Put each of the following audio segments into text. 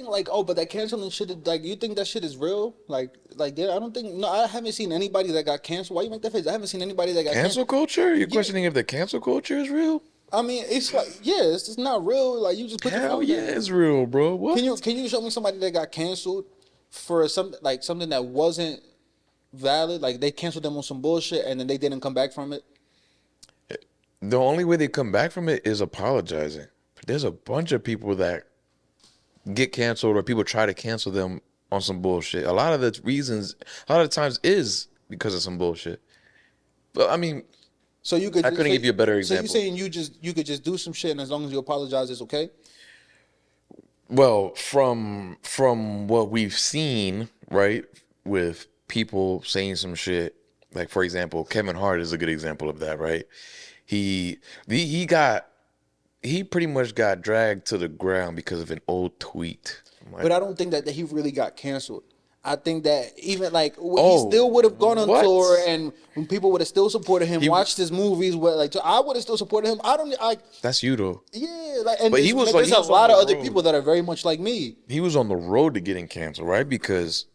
Like, oh, but that canceling shit, like, you think that shit is real? There, I don't think, no, I haven't seen anybody that got canceled. Why you make that face? I haven't seen anybody that got Cancel canceled. culture? You're Yeah, questioning if the cancel culture is real? I mean, it's like, yeah, it's just not real. Like, you just put your Hell phone yeah, down. it's real, bro. What? Can you show me somebody that got canceled for something that wasn't valid? Like, they canceled them on some bullshit and then they didn't come back from it. The only way they come back from it is apologizing. There's a bunch of people that get canceled or people try to cancel them on some bullshit. A lot of the reasons, a lot of the times is because of some bullshit. But I mean, So you could I just couldn't give you a better so you example. saying you could just do some shit and as long as you apologize, it's okay? Well, from what we've seen, right, with people saying some shit, like for example, Kevin Hart is a good example of that, right? He he got he pretty much got dragged to the ground because of an old tweet. I'm like, But I don't think that he really got canceled. I think that even like he oh, still would have gone on tour, what? and when people would have still supported him, He watched his movies, so I would have still supported him. I don't like, that's you though. yeah, like, and But he was like there's he a was on lot the of other road. people that are very much like me. He was on the road to getting canceled, right? Because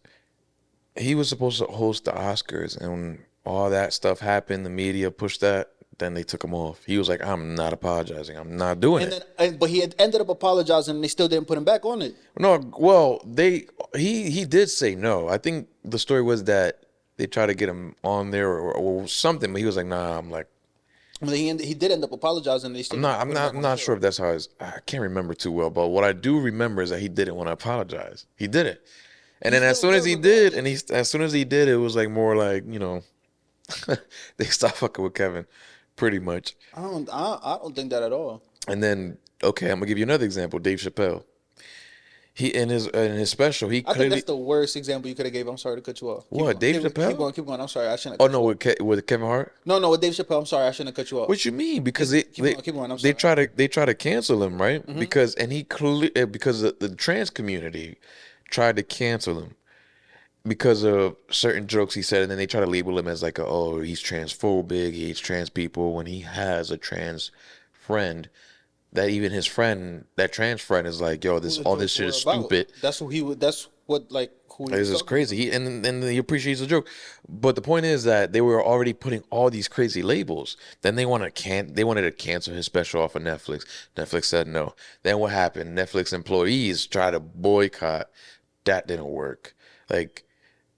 he was supposed to host the Oscars, and when all that stuff happened, the media pushed that. Then they took him off. He was like, "I'm not apologizing. I'm not doing it." But he had ended up apologizing, and they still didn't put him back on it. No, well, he did say no. I think the story was that they tried to get him on there or something, but he was like, "Nah." I'm like, But he did end up apologizing, and they still I'm didn't not. I'm put him not. back I'm on the not sure show. if that's how. I can't remember too well, but what I do remember is that he didn't want to apologize. He did it, and He then as felt soon as good he did, regardless. as soon as he did, it was like more like they stopped fucking with Kevin, pretty much. I don't think that at all. And then okay, I'm gonna give you another example. Dave Chappelle. He in his special, he I think that's clearly the worst example you could have gave. I'm sorry to cut you off. Keep what going. Dave Keep Chappelle? going. Keep going. I'm sorry. I shouldn't Oh have cut no, you off. with Kevin Hart. No, with Dave Chappelle. I'm sorry. I shouldn't have cut you off. What you mean? Because Keep going. Keep going. I'm they sorry. try to cancel him, right? Because and because the trans community tried to cancel him because of certain jokes he said, and then they try to label him as like oh he's transphobic, he hates trans people when he has a trans friend that even his friend that trans friend is like yo Who this the all this jokes shit were is about? stupid. That's who he would. That's what like who he This was is talking crazy. about. And he appreciates the joke, but the point is that they were already putting all these crazy labels. Then they wanted to cancel his special off of Netflix. Netflix said no. Then what happened? Netflix employees tried to boycott. That didn't work. Like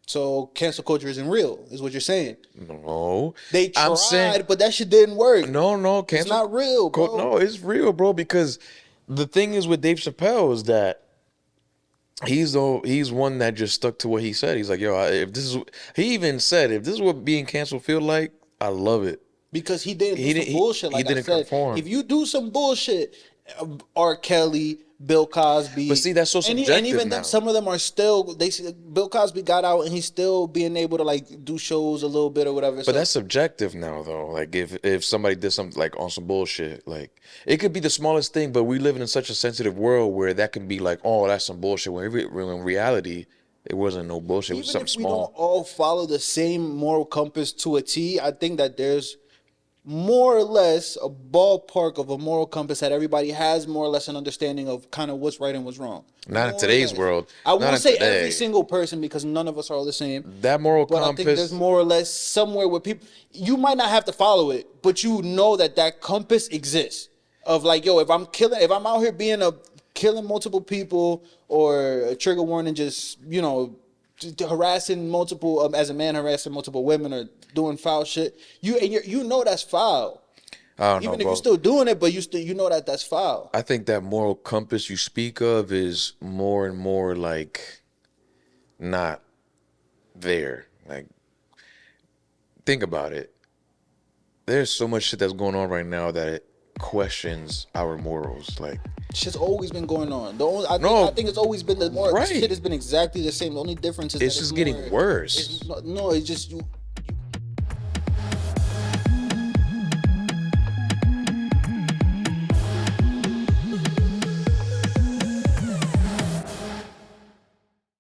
So cancel culture isn't real, is what you're saying. no, They I'm saying tried, but that shit didn't work. no. It's Cancel. not real, bro. No, it's real, bro. Because the thing is with Dave Chappelle is that he's one that just stuck to what he said. He's like, yo, if this is he even said if this is what being canceled feel like, I love it. Because he didn't do He didn't some bullshit. he Like I didn't said, conform. if you do some bullshit, R. Kelly, Bill But Cosby, see, that's so and subjective even them, now. some of them are still. Bill Cosby got out and he's still being able to like do shows a little bit or whatever. But So that's subjective now, though. Like if somebody did something like on some bullshit, like it could be the smallest thing, but we live in such a sensitive world where that can be like, oh, that's some bullshit. When in reality, it wasn't no bullshit. It was even something if we don't small. all follow the same moral compass to a T, I think that there's more or less a ballpark of a moral compass that everybody has more or less an understanding of kind of what's right and what's wrong. Not in More or today's less. world. I Not won't in say every today. single person because none of us are all the same. That moral But I think there's compass. more or less somewhere where people, you might not have to follow it, but you know that that compass exists. Of like, yo, if I'm out here killing multiple people or a trigger warning, just, harassing multiple, as a man harassing multiple women or doing foul shit, you know that's foul. I don't know, Even if you're bro. still doing it, but you know that that's foul. I think that moral compass you speak of is more and more like not there. Like, think about it. There's so much shit that's going on right now that it questions our morals. Like, Shit's always been going on. no, I think it's always been the more right. shit has been exactly the same. The only difference is It's that just getting worse. No, it's just